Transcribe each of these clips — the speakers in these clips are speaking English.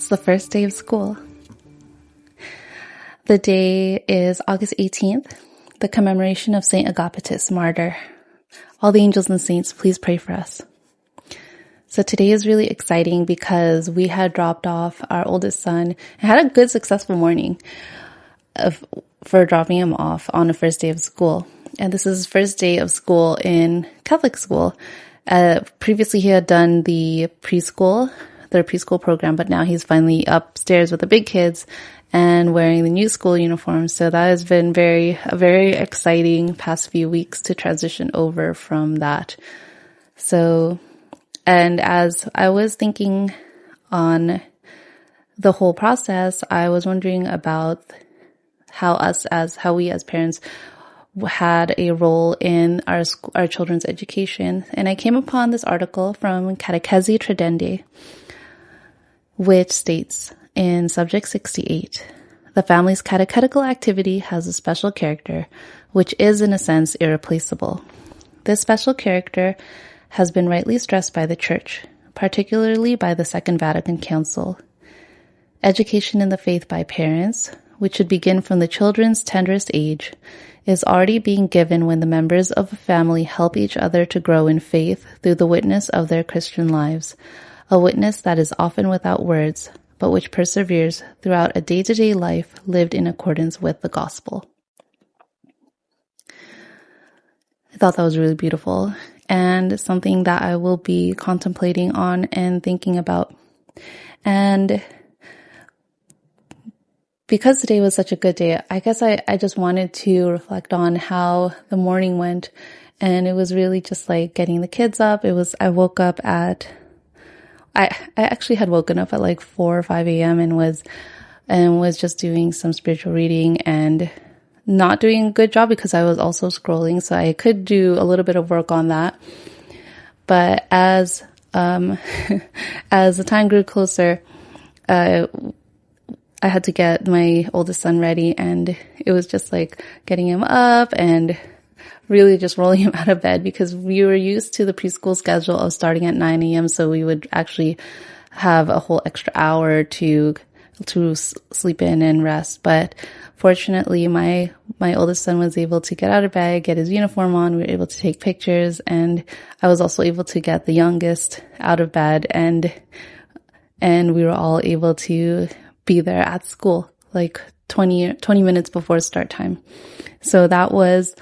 It's the first day of school. The day is August 18th, the commemoration of Saint Agapetus, martyr. All the angels and saints, please pray for us. So today is really exciting because we had dropped off our oldest son and had a good, successful morning for dropping him off on the first day of school. And this is his first day of school in Catholic school. Previously, he had done their preschool program, but now he's finally upstairs with the big kids and wearing the new school uniform. So that has been a very exciting past few weeks to transition over from that. So, and as I was thinking on the whole process, I was wondering about how we as parents had a role in our children's education. And I came upon this article from Catechism Tradendae, which states in subject 68, the family's catechetical activity has a special character, which is in a sense irreplaceable. This special character has been rightly stressed by the Church, particularly by the Second Vatican Council. Education in the faith by parents, which should begin from the children's tenderest age, is already being given when the members of a family help each other to grow in faith through the witness of their Christian lives, a witness that is often without words, but which perseveres throughout a day-to-day life lived in accordance with the gospel. I thought that was really beautiful and something that I will be contemplating on and thinking about. And because today was such a good day, I guess I just wanted to reflect on how the morning went. And it was really just like getting the kids up. I woke up I actually had woken up at like 4 or 5 a.m. and was just doing some spiritual reading and not doing a good job because I was also scrolling. So I could do a little bit of work on that. But as the time grew closer, I had to get my oldest son ready, and it was just like getting him up and really just rolling him out of bed because we were used to the preschool schedule of starting at 9 a.m. So we would actually have a whole extra hour to sleep in and rest. But fortunately, my oldest son was able to get out of bed, get his uniform on. We were able to take pictures, and I was also able to get the youngest out of bed, and we were all able to be there at school like 20 minutes before start time. So that was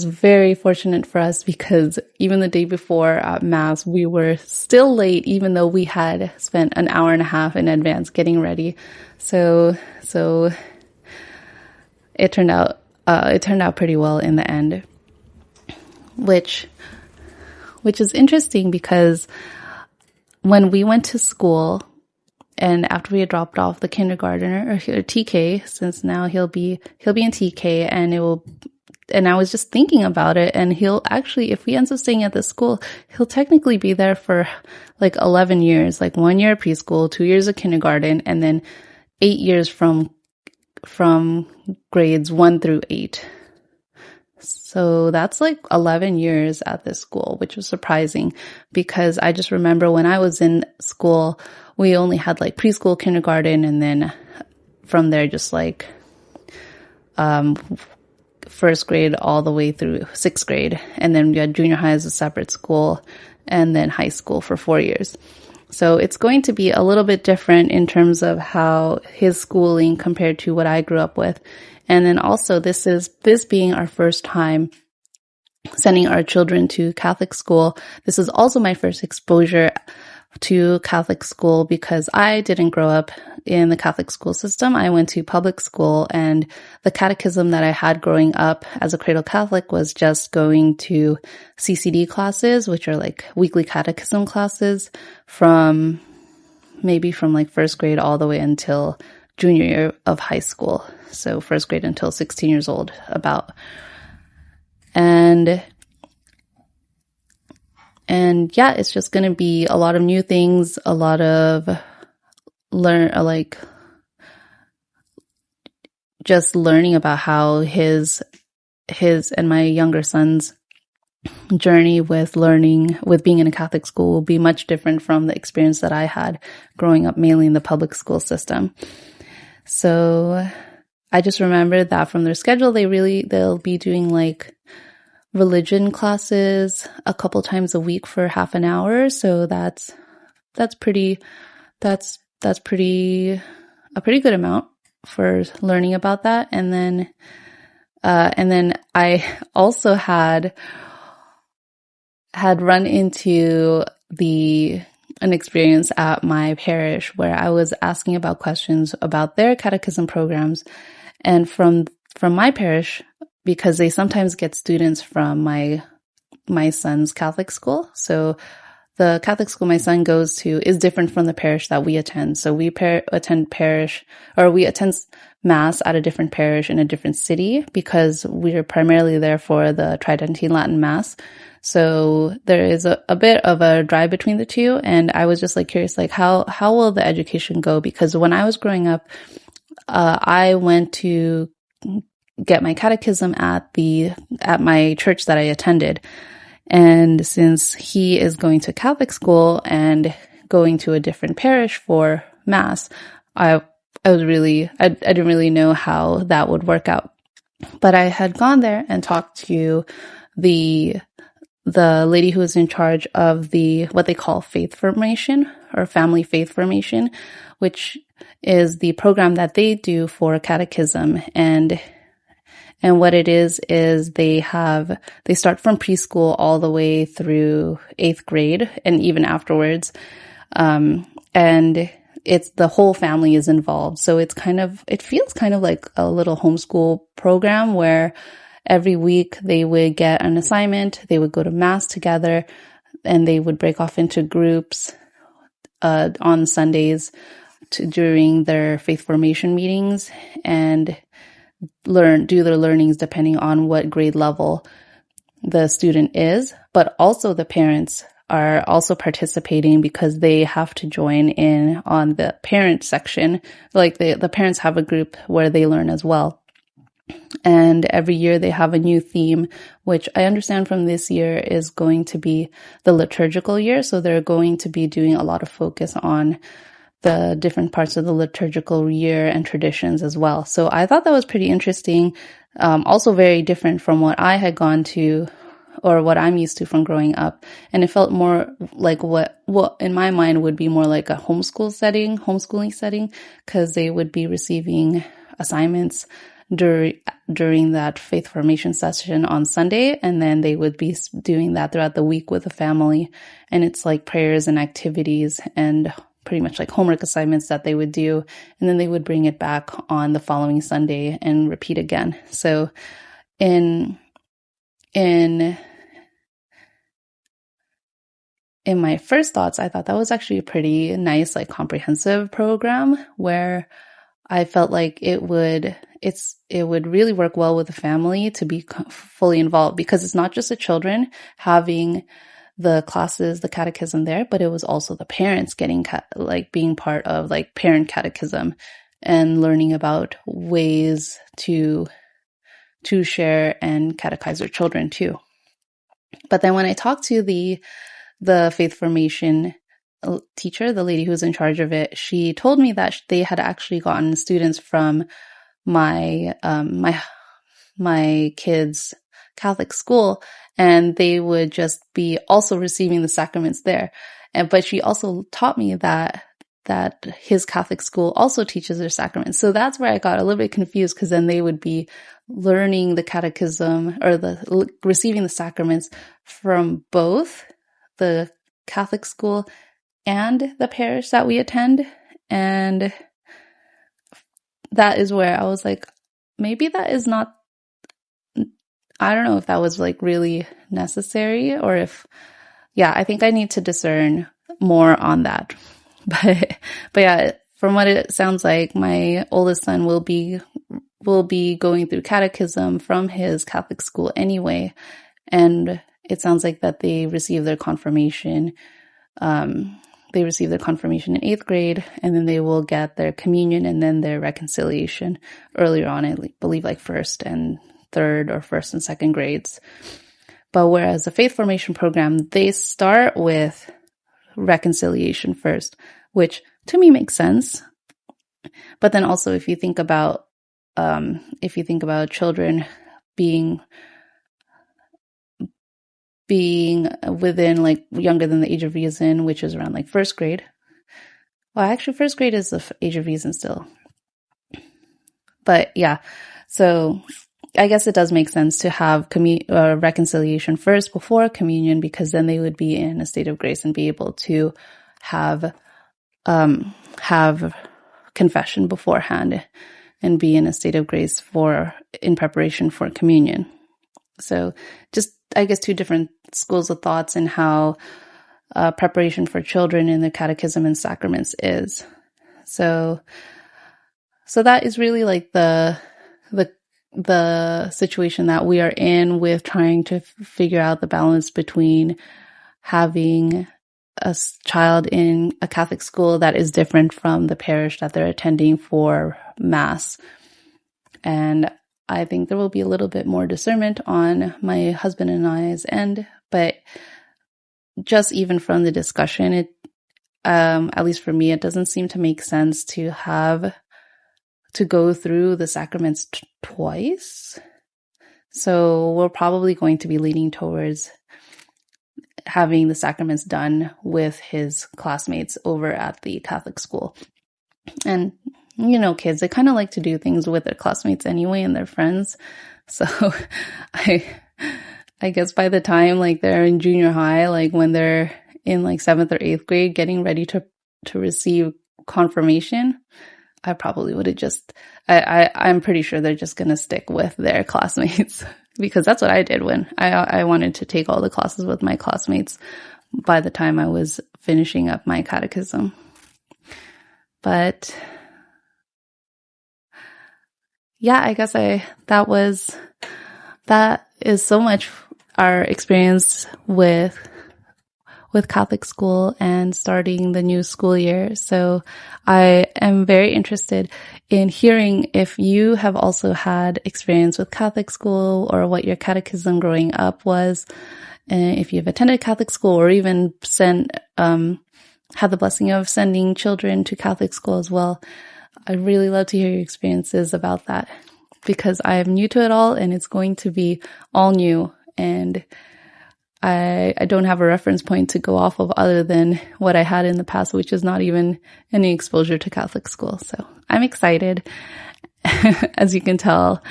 very fortunate for us because even the day before Mass, we were still late, even though we had spent an hour and a half in advance getting ready. So it turned out pretty well in the end, which is interesting because when we went to school, and after we had dropped off the kindergartner or TK, since now he'll be in TK, and I was just thinking about it, and he'll actually, if he ends up staying at this school, he'll technically be there for like 11 years, like 1 year of preschool, 2 years of kindergarten, and then 8 years from grades 1 through 8. So that's like 11 years at this school, which was surprising because I just remember when I was in school, we only had like preschool, kindergarten, and then from there just like first grade all the way through 6th grade. And then we had junior high as a separate school and then high school for 4 years. So it's going to be a little bit different in terms of how his schooling compared to what I grew up with. And then also this being our first time sending our children to Catholic school. This is also my first exposure to Catholic school because I didn't grow up in the Catholic school system. I went to public school, and the catechism that I had growing up as a cradle Catholic was just going to CCD classes, which are like weekly catechism classes from like first grade all the way until junior year of high school. So first grade until 16 years old about. And yeah, it's just going to be a lot of new things, a lot of just learning about how his and my younger son's journey with learning, with being in a Catholic school will be much different from the experience that I had growing up mainly in the public school system. So I just remember that from their schedule, they'll be doing like religion classes a couple times a week for half an hour. So that's pretty a pretty good amount for learning about that. And then I also had run into an experience at my parish where I was asking about questions about their catechism programs. And from my parish, because they sometimes get students from my son's Catholic school. So the Catholic school my son goes to is different from the parish that we attend. So we attend Mass at a different parish in a different city because we are primarily there for the Tridentine Latin Mass. So there is a bit of a drive between the two. And I was just like curious, like how will the education go? Because when I was growing up, I went to get my catechism at my church that I attended. And since he is going to Catholic school and going to a different parish for Mass, I didn't really know how that would work out. But I had gone there and talked to the lady who was in charge of what they call faith formation or family faith formation, which is the program that they do for catechism. And what it is they start from preschool all the way through 8th grade and even afterwards. And it's the whole family is involved. So it feels kind of like a little homeschool program where every week they would get an assignment, they would go to Mass together, and they would break off into groups, on Sundays during their faith formation meetings and do their learnings depending on what grade level the student is. But also the parents are also participating because they have to join in on the parent section. Like the parents have a group where they learn as well. And every year they have a new theme, which I understand from this year is going to be the liturgical year. So they're going to be doing a lot of focus on the different parts of the liturgical year and traditions as well. So I thought that was pretty interesting. Also very different from what I had gone to or what I'm used to from growing up. And it felt more like what in my mind would be more like a homeschooling setting, because they would be receiving assignments during that faith formation session on Sunday, and then they would be doing that throughout the week with the family. And it's like prayers and activities and pretty much like homework assignments that they would do, and then they would bring it back on the following Sunday and repeat again. So in my first thoughts, I thought that was actually a pretty nice, like comprehensive program where I felt like it would really work well with the family to be fully involved, because it's not just the children having the classes, the catechism there, but it was also the parents getting being part of like parent catechism and learning about ways to share and catechize their children too. But then when I talked to the faith formation teacher, the lady who was in charge of it, she told me that they had actually gotten students from my kids' Catholic school, and they would just be also receiving the sacraments there. But she also taught me that his Catholic school also teaches their sacraments. So that's where I got a little bit confused, because then they would be learning the catechism or receiving the sacraments from both the Catholic school and the parish that we attend. And that is where I was like, maybe that is not, I don't know if that was like really necessary, or if, I think I need to discern more on that. But yeah, from what it sounds like, my oldest son will be going through catechism from his Catholic school anyway. And it sounds like that they receive their confirmation. They receive their confirmation in 8th grade, and then they will get their communion and then their reconciliation earlier on, I believe like 1st and 3rd or 1st and 2nd grades. But whereas the faith formation program, they start with reconciliation first, which to me makes sense. But then also if you think about children being within like younger than the age of reason, which is around like first grade. Well, actually first grade is the age of reason still. But yeah, so I guess it does make sense to have reconciliation first before communion, because then they would be in a state of grace and be able to have confession beforehand and be in a state of grace in preparation for communion. So just, I guess, two different schools of thoughts in how preparation for children in the Catechism and sacraments is. So that is really like the situation that we are in with trying to figure out the balance between having a child in a Catholic school that is different from the parish that they're attending for Mass. And I think there will be a little bit more discernment on my husband and I's end, but just even from the discussion, at least for me, it doesn't seem to make sense to go through the sacraments twice. So we're probably going to be leaning towards having the sacraments done with his classmates over at the Catholic school. And, kids, they kind of like to do things with their classmates anyway and their friends. So I guess by the time like they're in junior high, like when they're in like 7th or 8th grade, getting ready to receive confirmation, I probably would have I'm pretty sure they're just going to stick with their classmates because that's what I did when I wanted to take all the classes with my classmates by the time I was finishing up my catechism. But yeah, I guess that is so much our experience with Catholic school and starting the new school year. So I am very interested in hearing if you have also had experience with Catholic school or what your catechism growing up was. And if you've attended Catholic school or even had the blessing of sending children to Catholic school as well. I'd really love to hear your experiences about that because I am new to it all and it's going to be all new. And I don't have a reference point to go off of other than what I had in the past, which is not even any exposure to Catholic school. So I'm excited, as you can tell,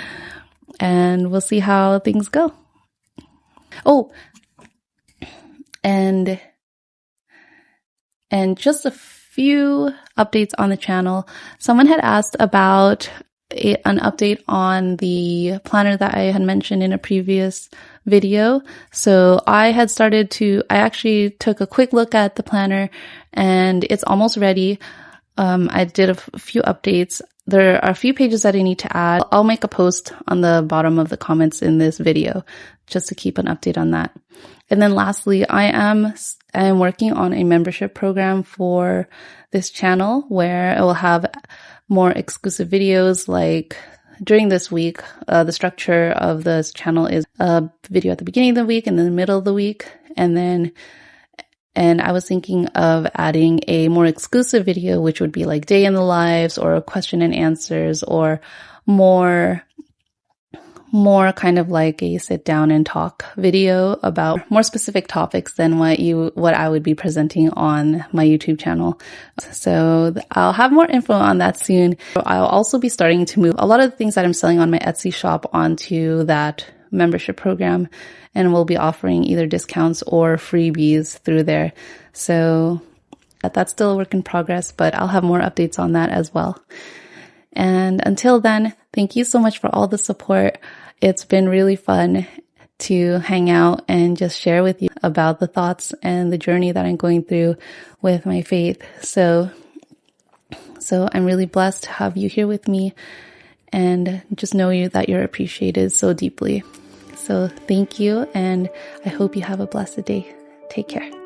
and we'll see how things go. Oh, and just a few updates on the channel. Someone had asked about an update on the planner that I had mentioned in a previous video. So I actually took a quick look at the planner and it's almost ready. I did a few updates. There are a few pages that I need to add. I'll make a post on the bottom of the comments in this video just to keep an update on that. And then lastly, I am working on a membership program for this channel where it will have more exclusive videos. Like during this week, the structure of this channel is a video at the beginning of the week and then the middle of the week. And I was thinking of adding a more exclusive video, which would be like day in the lives or question and answers or more kind of like a sit down and talk video about more specific topics than what I would be presenting on my YouTube channel. So I'll have more info on that soon. I'll also be starting to move a lot of the things that I'm selling on my Etsy shop onto that membership program, and we'll be offering either discounts or freebies through there. So that's still a work in progress, but I'll have more updates on that as well. And until then, thank you so much for all the support. It's been really fun to hang out and just share with you about the thoughts and the journey that I'm going through with my faith. So I'm really blessed to have you here with me and just know that you're appreciated so deeply. So thank you, and I hope you have a blessed day. Take care.